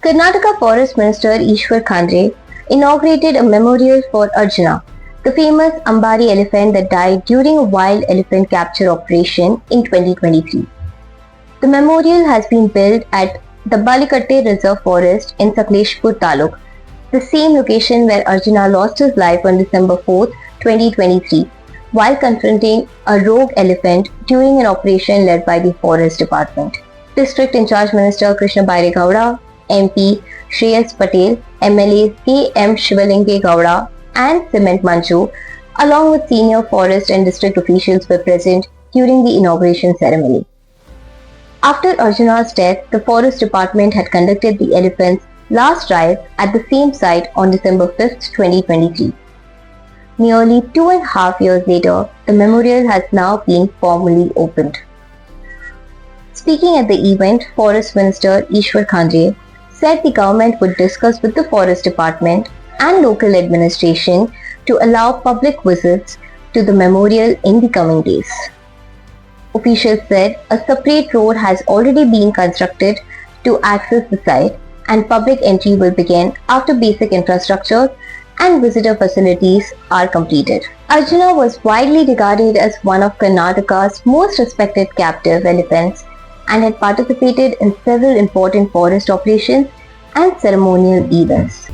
Karnataka Forest Minister Ishwar Khandre inaugurated a memorial for Arjuna, the famous Ambari elephant that died during a wild elephant capture operation in 2023. The memorial has been built at the Balikatte Reserve Forest in Sakleshpur Taluk, the same location where Arjuna lost his life on December 4, 2023, while confronting a rogue elephant during an operation led by the Forest Department. District in charge Minister Krishna Baire Gowda, MP Shreyas Patel, MLA K.M. Shivalinge Gowda and Cement Manju, along with senior forest and district officials were present during the inauguration ceremony. After Arjuna's death, the Forest Department had conducted the elephant's last rites at the same site on December 5, 2023. Nearly 2.5 years later, the memorial has now been formally opened. Speaking at the event, Forest Minister Ishwar Khandre said the government would discuss with the Forest Department and local administration to allow public visits to the memorial in the coming days. Officials said a separate road has already been constructed to access the site and public entry will begin after basic infrastructure and visitor facilities are completed. Arjuna was widely regarded as one of Karnataka's most respected captive elephants and had participated in several important forest operations and ceremonial events.